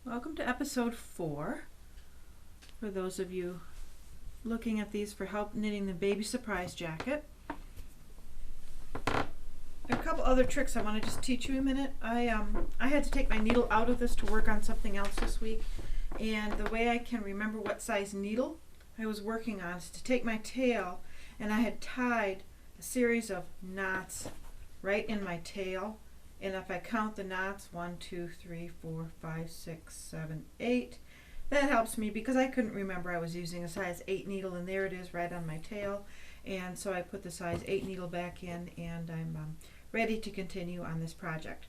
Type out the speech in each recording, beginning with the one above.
Welcome to episode 4. For those of you looking at these for help knitting the baby surprise jacket. There are a couple other tricks I want to just teach you a minute. I had to take my needle out of this to work on something else this week, and the way I can remember what size needle I was working on is to take my tail, and I had tied a series of knots right in my tail. And if I count the knots, 1, 2, 3, 4, 5, 6, 7, 8, that helps me because I couldn't remember I was using a size 8 needle, and there it is right on my tail. And so I put the size 8 needle back in, and I'm ready to continue on this project.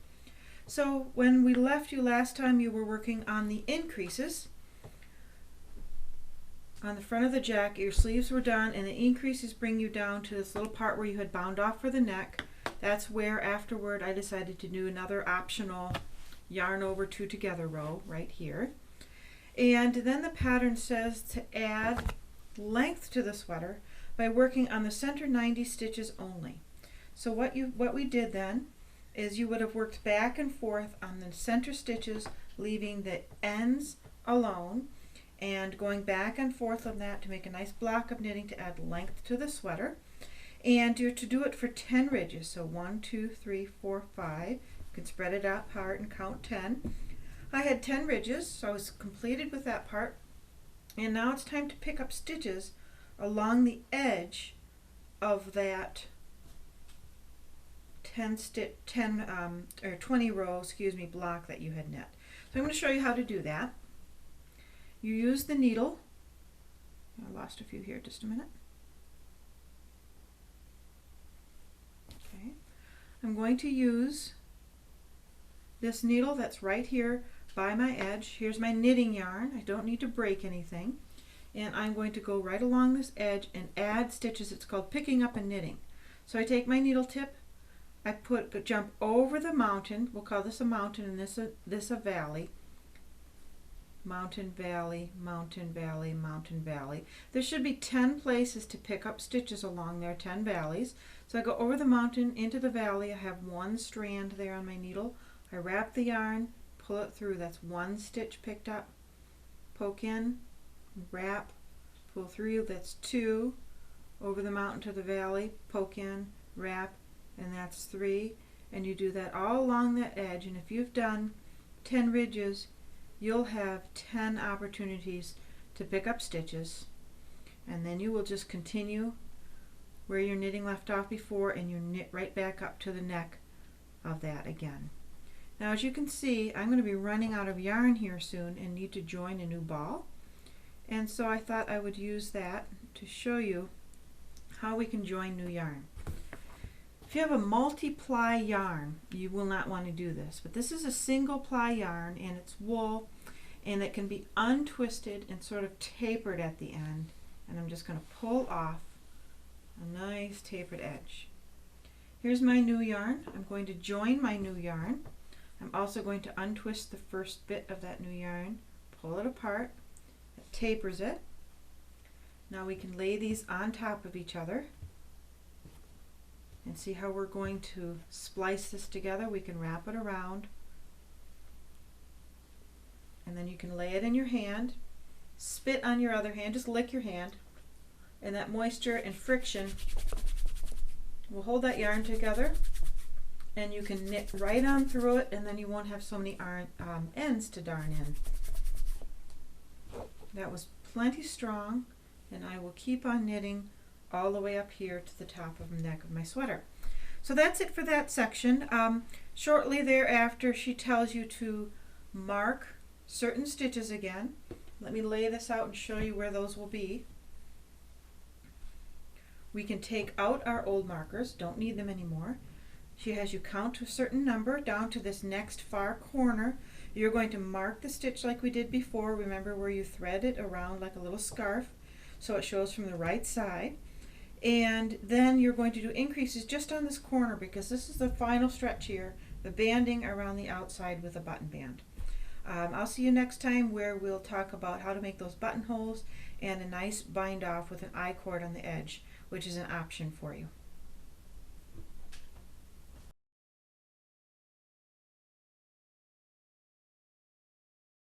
So when we left you last time, you were working on the increases. On the front of the jacket, your sleeves were done, and the increases bring you down to this little part where you had bound off for the neck. That's where afterward I decided to do another optional yarn over 2 together row right here. And then the pattern says to add length to the sweater by working on the center 90 stitches only. So what we did then is you would have worked back and forth on the center stitches, leaving the ends alone and going back and forth on that to make a nice block of knitting to add length to the sweater. And you're to do it for 10 ridges, so 1, 2, 3, 4, 5. You can spread it out apart and count 10. I had 10 ridges, so I was completed with that part. And now it's time to pick up stitches along the edge of that 20 row, block that you had knit. So I'm going to show you how to do that. You use the needle. I lost a few here, just a minute. Okay. I'm going to use this needle that's right here by my edge. Here's my knitting yarn. I don't need to break anything. And I'm going to go right along this edge and add stitches. It's called picking up and knitting. So I take my needle tip, I jump over the mountain. We'll call this a mountain and this a valley. Mountain, valley, mountain, valley, mountain, valley. There should be 10 places to pick up stitches along there, 10 valleys. So I go over the mountain into the valley. I have one strand there on my needle. I wrap the yarn, pull it through. That's one stitch picked up. Poke in, wrap, pull through. That's 2. Over the mountain to the valley, poke in, wrap, and that's 3. And you do that all along that edge. And if you've done 10 ridges, you'll have 10 opportunities to pick up stitches, and then you will just continue where your knitting left off before, and you knit right back up to the neck of that again. Now, as you can see, I'm going to be running out of yarn here soon and need to join a new ball, and so I thought I would use that to show you how we can join new yarn. If you have a multi-ply yarn, you will not want to do this, but this is a single ply yarn, and it's wool, and it can be untwisted and sort of tapered at the end, and I'm just going to pull off a nice tapered edge. Here's my new yarn. I'm going to join my new yarn. I'm also going to untwist the first bit of that new yarn, pull it apart, it tapers it. Now we can lay these on top of each other and see how we're going to splice this together. We can wrap it around, and then you can lay it in your hand, spit on your other hand, just lick your hand, and that moisture and friction will hold that yarn together, and you can knit right on through it, and then you won't have so many ends to darn in. That was plenty strong, and I will keep on knitting all the way up here to the top of the neck of my sweater. So that's it for that section. Shortly thereafter, she tells you to mark certain stitches again. Let me lay this out and show you where those will be. We can take out our old markers, don't need them anymore. She has you count to a certain number down to this next far corner. You're going to mark the stitch like we did before. Remember where you thread it around like a little scarf so it shows from the right side. And then you're going to do increases just on this corner because this is the final stretch here, the banding around the outside with a button band. I'll see you next time where we'll talk about how to make those buttonholes and a nice bind off with an I-cord on the edge, which is an option for you.